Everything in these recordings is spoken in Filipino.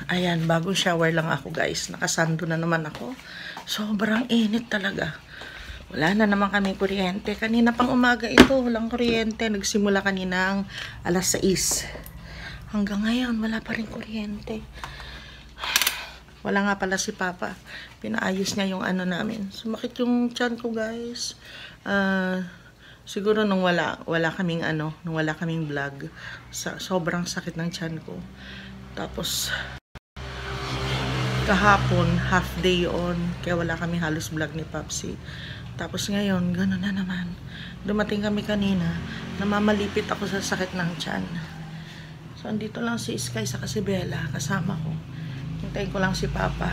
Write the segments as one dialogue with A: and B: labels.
A: Ayan, bagong shower lang ako guys. Nakasando na naman ako. Sobrang init talaga. Wala na naman kami kuryente. Kanina pang umaga ito, walang kuryente. Nagsimula kaninang alas 6. Hanggang ngayon, wala pa rin kuryente. Wala nga pala si Papa. Pinaayos niya yung ano namin. Sumakit yung tiyan ko guys. Siguro nung wala kaming nung wala kaming vlog. Sobrang sakit ng tiyan ko. Tapos kahapon, half day on, kaya wala kami halos vlog ni Papsi. Tapos ngayon, gano'n na naman. Dumating kami kanina, namamalipit ako sa sakit ng tiyan. So, andito lang si Sky sa si Bella, kasama ko. Hintayin ko lang si Papa.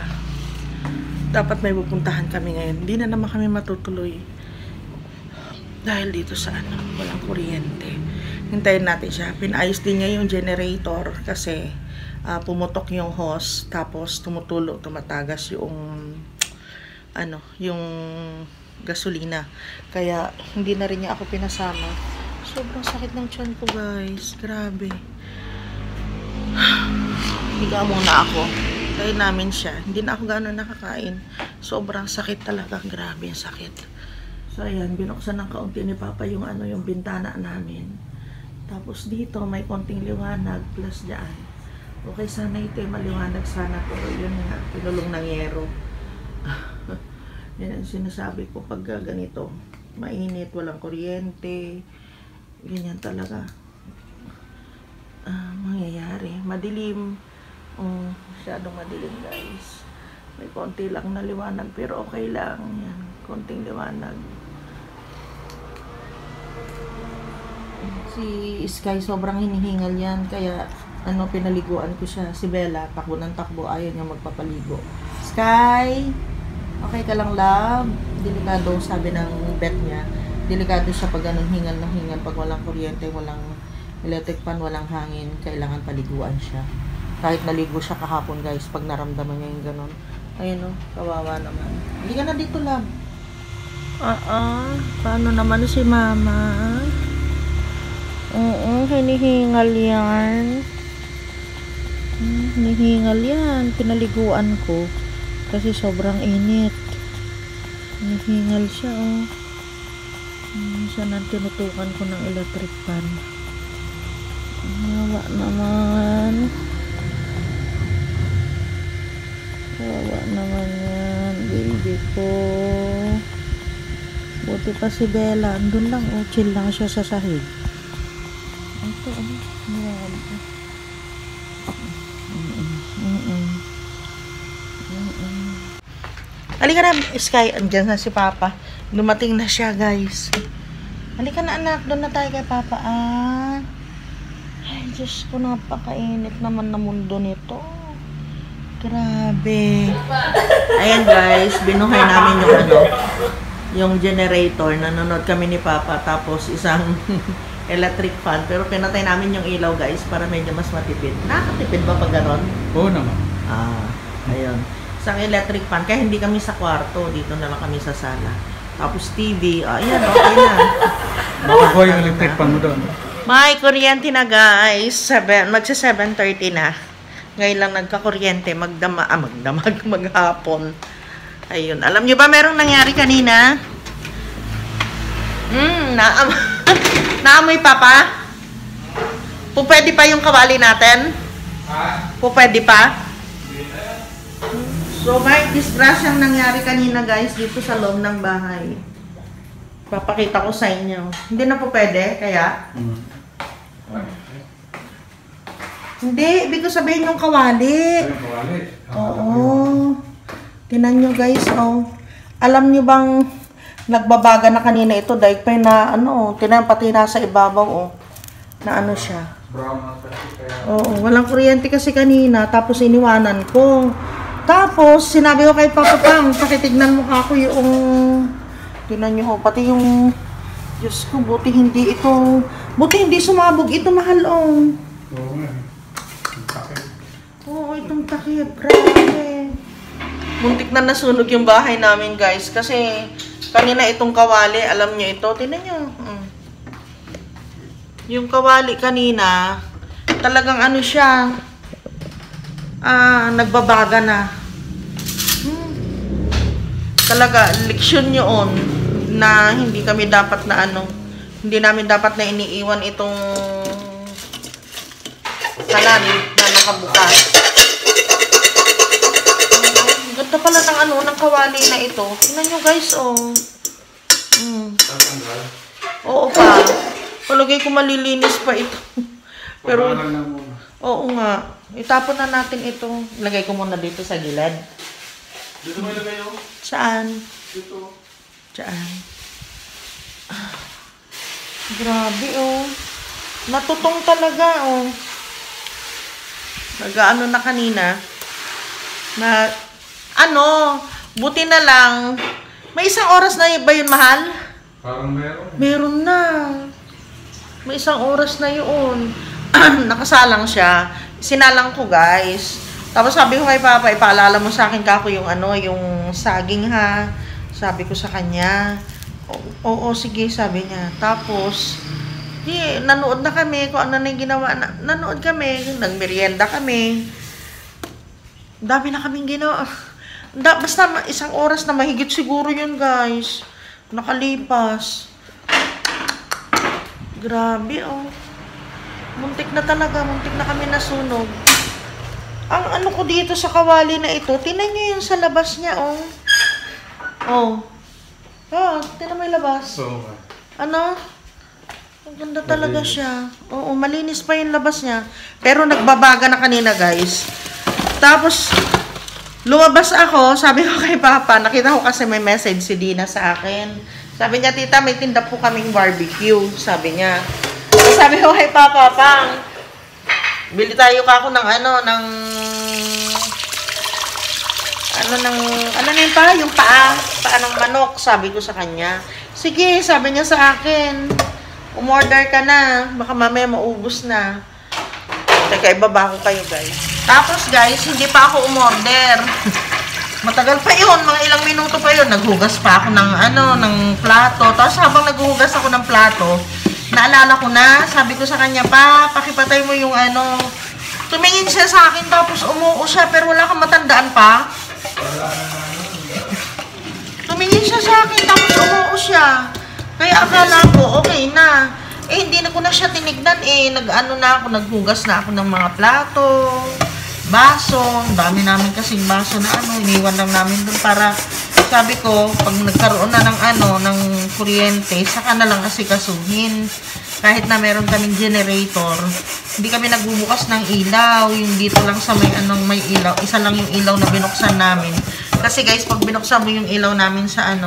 A: Dapat may pupuntahan kami ngayon. Hindi na naman kami matutuloy. Dahil dito sa walang kuryente. Hintayin natin siya. Pinayos din niya yung generator kasi pumutok yung hose, tapos tumatagas yung yung gasolina. Kaya hindi na rin niya ako pinasama. Sobrang sakit ng tiyan ko guys, grabe. Higa muna ako. Kaya namin siya, hindi na ako gano'n nakakain. Sobrang sakit talaga, grabe yung sakit. So ayan, binuksan ng kaunti ni Papa yung yung bintana namin. Tapos dito may konting liwanag plus dyan. Okay, sana ito maliwanag sana, pero yun nga, pinulong ng yero. Yan ang sinasabi ko pag ganito, mainit, walang kuryente, ganyan talaga. Mangyayari, madilim. Masyadong madilim guys. May konti lang na liwanag, pero okay lang. Yan, konting liwanag. Si Sky sobrang hinihingal yan, kaya pinaliguan ko siya. Si Bella, takbo ng takbo, ayaw niya magpapaligo. Sky, okay ka lang love? Delikado, sabi ng vet niya. Delikado siya pag hingal na hingal, pag walang kuryente, walang electric fan, walang hangin, kailangan paliguan siya. Kahit naligo siya kahapon guys, pag naramdaman niya yung ganon. Ayun kawawa naman. Hindi ka na dito love. Paano naman si mama? Hinihingal yan. Hinihingal yan. Pinaliguan ko. Kasi sobrang init. Hinihingal siya, Minsan ang tinutukan ko ng electric fan. Kawawa naman. Kawawa naman yan. Baby ko. Buti pa si Bella. Andun lang, chill lang siya sa sahig. Ito, Halika na, Sky. Andiyan na si Papa. Dumating na siya, guys. Halika na, anak. Doon na tayo kay Papa. Ay, Diyos ko, napakainit naman na mundo nito. Grabe. Ayan, guys. Binuhay namin yung generator. Nanonood kami ni Papa. Tapos, isang electric fan. Pero pinatay namin yung ilaw, guys, para medyo mas matipid. Nakakatipid ba pag ganon? Oo naman. Ayun. Isang electric fan. Kaya hindi kami sa kwarto. Dito na lang kami sa sala. Tapos TV. Ayan, okay na.
B: Makakuha yung electric fan mo doon.
A: May kuryente na, guys. Magsa 7:30 na. Ngayon lang nagka-kuryente. Maghapon. Ayun. Alam nyo ba merong nangyari kanina? Naamoy Papa? Pupwede pa yung kawali natin? Pupwede pa? So, may disgrasyang nangyari kanina guys dito sa loob ng bahay. Papakita ko sa inyo. Hindi na po pwede, kaya? Hindi, ibig ko sabihin yung kawali. Oo. Tinan nyo guys, Alam nyo bang nagbabaga na kanina ito dahil pa na tinan pati nasa ibabaw, na siya. Oo, walang kuryente kasi kanina, tapos iniwanan ko. Tapos, sinabi ko kay Papa Pang, pakitignan mo ako yung, tinan nyo, pati yung, Diyos ko, buti hindi sumabog ito, mahal, Oo, itong takip, grabe. Muntik na nasunog yung bahay namin, guys, kasi, kanina itong kawali, alam nyo ito, tinan nyo, Yung kawali kanina, talagang siya, nagbabaga na. Talaga, leksyon yun na hindi kami dapat na hindi namin dapat na iniiwan itong kalan na nakabukas. Ganda pala ng kawali na ito. Tingnan nyo guys, oh. Oo pa. Palagay ko malilinis pa ito. Pero, oo nga. Itapon na natin ito. Lagay ko muna dito sa gilid.
B: Dito mo ilagay yun?
A: Saan?
B: Dito.
A: Saan? Grabe, oh. Natutong talaga, oh. Nag-ano na kanina. Na, buti na lang. May isang oras na ba yun, mahal?
B: Parang meron.
A: Meron na. May isang oras na yun. Nakasalang siya. Sinalang ko, guys. Tapos sabi ko kay Papa, ipaalala mo sa akin kako yung yung saging ha. Sabi ko sa kanya. Oo, sige, sabi niya. Tapos, nanood na kami kung ano na yung ginawa. Nanood kami, nagmerienda kami. Dami na kaming ginawa. Basta isang oras na mahigit siguro yun, guys. Nakalipas. Grabe, oh. Muntik na talaga, muntik na kami nasunog. Ang ko dito sa kawali na ito, tinan nyo yung sa labas niya, oh. Oh. Oh, tinan mo yung labas.
B: So,
A: Ang ganda talaga siya. Oo, malinis pa yung labas niya. Pero nagbabaga na kanina, guys. Tapos, lumabas ako, sabi ko kay Papa, nakita ko kasi may message si Dina sa akin. Sabi niya, tita, may tinda po kaming barbecue. Sabi niya. So, sabi ko kay Papa, Pang, bili tayo kako ng yung paa ng manok, sabi ko sa kanya. Sige, sabi niya sa akin, umorder ka na, baka mamaya maubos na. Teka, ibaba ko kayo, guys. Tapos, guys, hindi pa ako umorder. Matagal pa yun, mga ilang minuto pa yun. Naghugas pa ako ng plato. Tapos habang naghuhugas ako ng plato, naalala ko na, sabi ko sa kanya, pa, pakipatay mo yung Tumingin siya sa akin, tapos umuo siya, pero wala kang matandaan pa. Tumingin siya sa akin, tapos umuo siya. Kaya akala ko, okay na. Hindi na ko na siya tinignan, naghugas na ako ng mga plato, baso, dami namin kasing baso na iniwan lang namin dun para, sabi ko, pag nagkaroon na ng kuryente, saka na lang asikasuhin. Kahit na meron kaming generator, hindi kami nagbubukas ng ilaw, yung dito lang sa may ilaw, isa lang yung ilaw na binuksan namin. Kasi guys, pag binuksan mo yung ilaw namin sa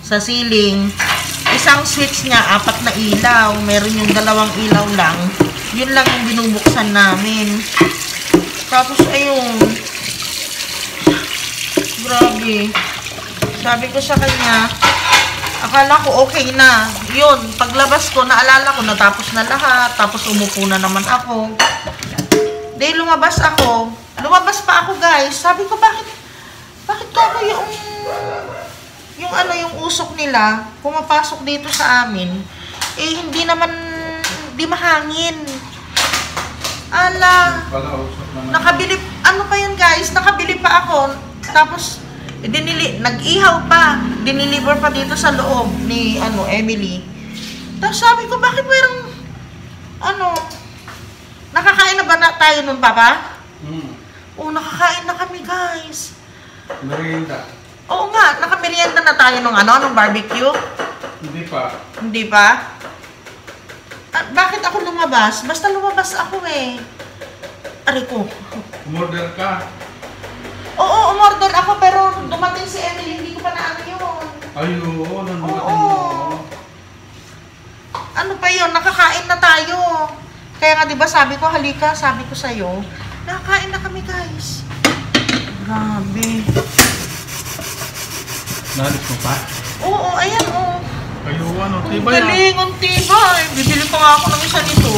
A: sa ceiling, isang switch niya, 4 na ilaw, meron yung 2 ilaw lang, yun lang yung binubuksan namin. Tapos ayun, grabe, sabi ko sa kanya, akala ko okay na. Yun, paglabas ko, naalala ko, natapos na lahat. Tapos umupo na naman ako. Dahil lumabas pa ako, guys. Sabi ko, bakit ako yung usok nila, pumapasok dito sa amin, hindi mahangin. Ala, nakabili, pa yun, guys, nakabili pa ako. Tapos, nag-ihaw pa, diniliver pa dito sa loob ni Emily. Tapos sabi ko, bakit mayroong nakakain na ba tayo nun, Papa? Oo, nakakain na kami, guys.
B: Merienda.
A: Oo nga, nakamerienda na tayo nung barbecue.
B: Hindi pa.
A: Hindi pa? Bakit ako lumabas? Basta lumabas ako eh. Aray ko.
B: Umorder ka.
A: Oo, umorder ako pero dumating si Emily, hindi ko pa na yun.
B: Ay, oo, dumating mo.
A: Ano pa yun? Nakakain na tayo. Kaya nga, di ba, sabi ko, halika, sabi ko sa'yo, nakakain na kami, guys. Grabe.
B: Nalis mo pa?
A: Oo, ayan, oh.
B: Ayo,
A: Ang
B: tibay
A: galing, ang tibay. Bibili pa nga ako ng isa nito.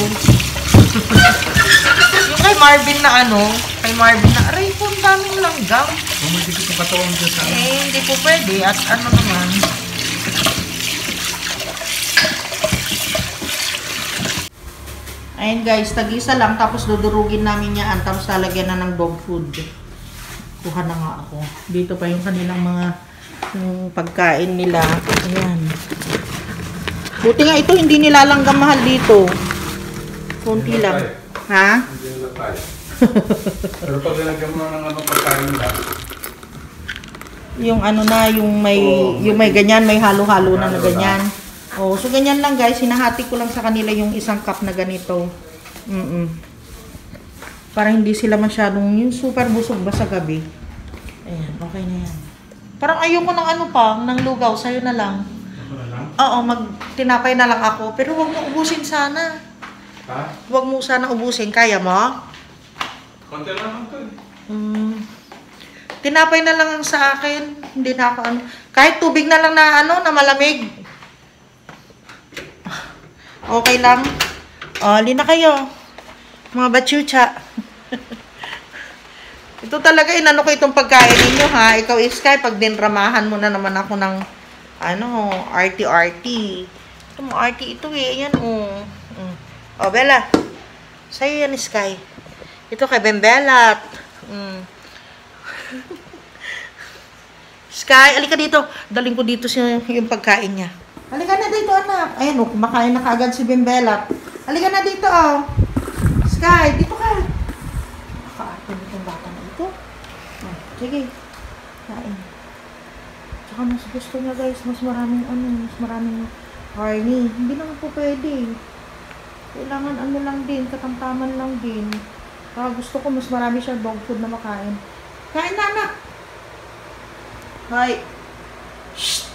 A: Yung kay Marvin na aray po, ang daming langgam.
B: Bumidikit yung katawan dyan sa
A: hindi po pwede. At naman. Ayan guys, tag-isa lang. Tapos dudurugin namin yan. Tapos lalagyan na ng dog food. Kuha na nga ako. Dito pa yung kanilang mga yung pagkain nila. Ayan. Buti nga ito, hindi nilalanggam mahal dito. Konti lang. Ha?
B: Hindi nila tayo. Pero pag nilagyan mo ng ano pagkain nila,
A: Yung ano na, yung may ganyan, may halo-halo na ganyan. Oh, so ganyan lang guys, hinahati ko lang sa kanila yung isang cup na ganito. Para hindi sila masyadong yung super busog ba sa gabi. Ayan, okay na yan. Parang ayoko ng ano pa, ng lugaw, sa'yo na lang.
B: ano na lang?
A: Oo, tinapay na lang ako. Pero huwag mo ubusin sana.
B: Ha?
A: Huwag mo sana ubusin. Kaya mo?
B: Konti lang ito eh.
A: Tinapay na lang ang sa akin. Hindi na ako ano. Kahit tubig na lang na ano, na malamig. Okay lang. O, na kayo. Mga bachucha. Ito talaga, inano ko itong pagkain ninyo ha. Ikaw, Sky, pag dinramahan mo na naman ako ng ano, arty-arty. Ito mo, arty ito eh. Ayan, o. O, Bella. Sa'yo yan, Sky. Ito kay Bembelat. Sky, alika dito. Daling ko dito yung pagkain niya. Alika na dito, anak. Ayan, o, kumakain na kaagad si Bembelat. Alika na dito, o. Sky, dito ka. Nakaarte nitong bata na ito. Sige. Kain. Tsaka mas gusto niya, guys. Mas maraming horny. Hindi naman po pwede. Kailangan ano lang din, katamtaman lang din. Kaya gusto ko mas marami siya dog food na makain. Kain na, anak! Hoy! Shh!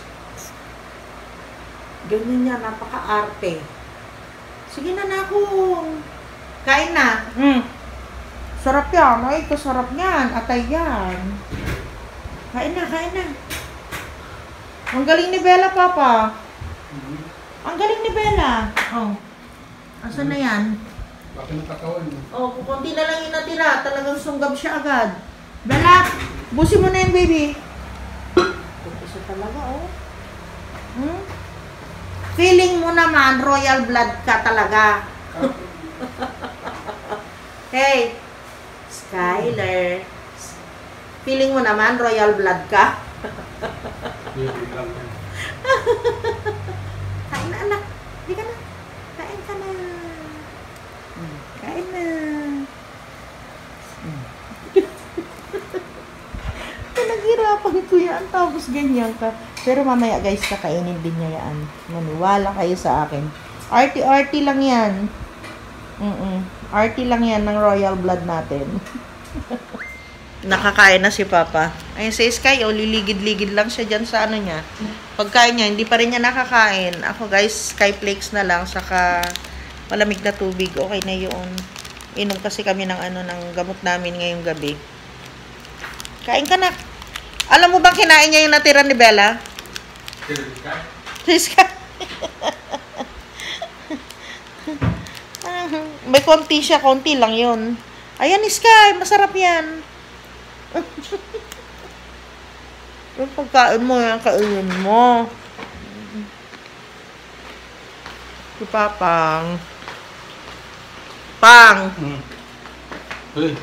A: Ganyan niya, napaka-arte. Sige na, nakong. Kain na. Sarap yan. Ay, kasarap yan. Atay yan. Kain na, kain na. Ang galing ni Bella, Papa. Ang galing ni Bella. Oh. Asan na yan?
B: Bakit nakatawan mo?
A: Oh, kukunti na lang yung natira. Talagang sunggab siya agad. Bella, busin mo na yan, baby. Kumpisa talaga, oh. Feeling mo naman, royal blood ka talaga. Hey, Skyler. Feeling mo naman, royal blood ka.
B: Hindi lang yan.
A: Kain na, anak. Hindi ka na. Kain ka na. Kain na. Naghirapan ko yan. Tapos ganyan ka. Pero mamaya guys, kakainin din niya yan. Maniwala kayo sa akin. Arty-arty lang yan. Arty lang yan ng royal blood natin. Nakakain na si Papa. Ayun si Sky, liligid-ligid lang siya dyan sa ano niya. Pagkain niya, hindi pa rin niya nakakain. Ako guys, Sky Flakes na lang, saka malamig na tubig. Okay na yun. Inom kasi kami ng ano, ng gamot namin ngayong gabi. Kain ka na. Alam mo bang kinain niya yung natira ni Bella? Si Sky. May konti siya, konti lang yun. Ayan, Sky, masarap yan. Yung pagkain mo, yung kainin mo. Si Papang. Pang.
B: Hey.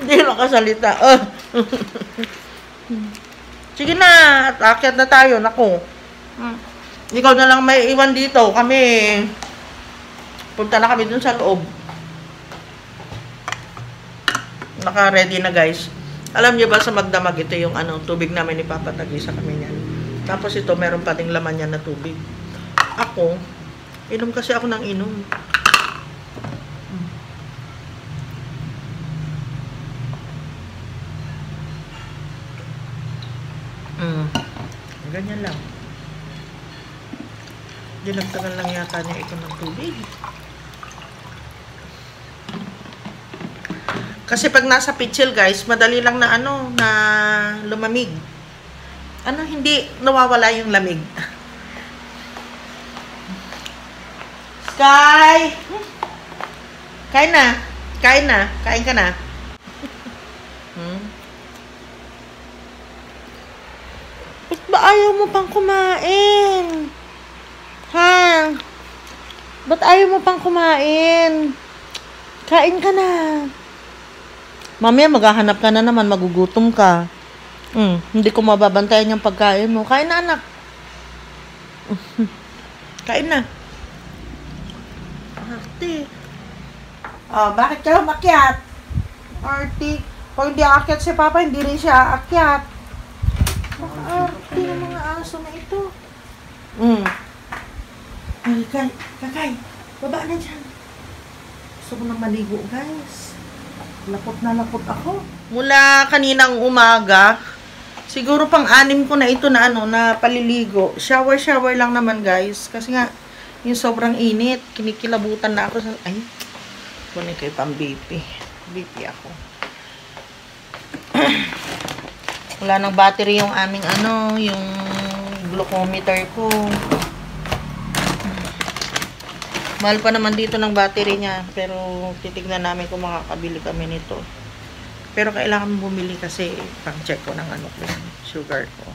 A: Hindi makasalita. Sige na, akyat na tayo. Naku. Ikaw na lang may iwan dito. Kami, punta na kami dun sa loob. Naka-ready na guys. Alam niyo ba sa magdamag ito yung ano, tubig namin ni Papa, tag-isa kami niyan. Tapos ito, meron pa ding laman yan na tubig. Ako, inom kasi ako ng inom. Ganyan lang. Dinagtagal lang yata niya ito ng tubig. Kasi pag nasa pitchel guys, madali lang na ano, na lumamig. Ano, hindi nawawala yung lamig. Sky! Kain na. Kain na. Kain ka na. Ba't ba ayaw mo pang kumain? Ha? Ba't ayaw mo pang kumain? Kain ka na. Mamaya maghahanap ka na naman, magugutom ka. Hindi ko mababantayan yung pagkain mo. Kain na, anak. Kain na. Arte. Oh, bakit ka umakyat? Arte. Pag hindi aakyat si Papa, hindi rin siya aakyat. Arte ng mga aso na ito. Ay, kakay. Baba na dyan. Gusto ko na maligo, guys. Lapot na lapot ako. Mula kaninang umaga, siguro pang-anim ko na ito na na paliligo. Shower lang naman, guys. Kasi nga, yung sobrang init. Kinikilabutan na ako sa... Ay, kunin kayo pang BP. BP ako. Wala nang battery yung aming yung glucometer ko. Mahal pa naman dito ng battery niya. Pero titignan namin kung makakabili kami nito. Pero kailangan bumili kasi pang-check ko ng sugar ko.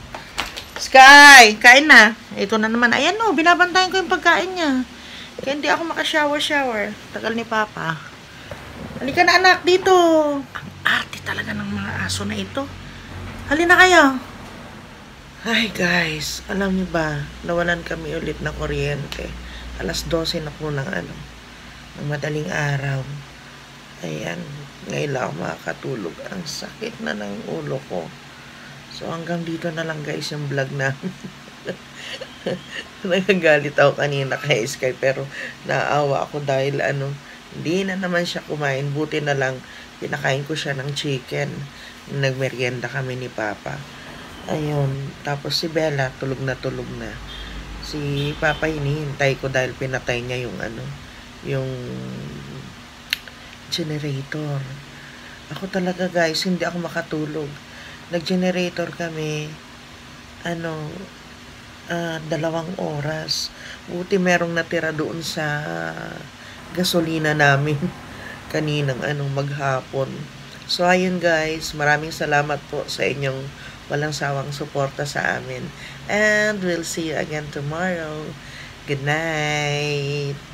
A: Sky! Kain na. Ito na naman. Ayan binabantayan ko yung pagkain niya. Kaya hindi ako makashower. Tagal ni Papa. Halika na, anak, dito. Ang arte talaga ng mga aso na ito. Halina kayo. Hi guys, alam niyo ba, nawalan kami ulit ng kuryente. Alas 12 na po ng madaling araw. Ayan, ngayon lang ako makakatulog. Ang sakit na ng ulo ko. So hanggang dito na lang guys yung vlog namin. Nagagalit ako kanina kay Sky, pero naawa ako dahil hindi na naman siya kumain. Buti na lang pinakain ko siya ng chicken. Nagmerienda kami ni Papa. Ayun, tapos si Bella tulog na. Si Papa hinihintay ko dahil pinatay niya yung generator. Ako talaga guys, hindi ako makatulog. Nag-generator kami 2 oras. Buti merong natira doon sa gasolina namin kaninang maghapon. So ayun guys, maraming salamat po sa inyong walang sawang suporta sa amin. And we'll see you again tomorrow. Good night!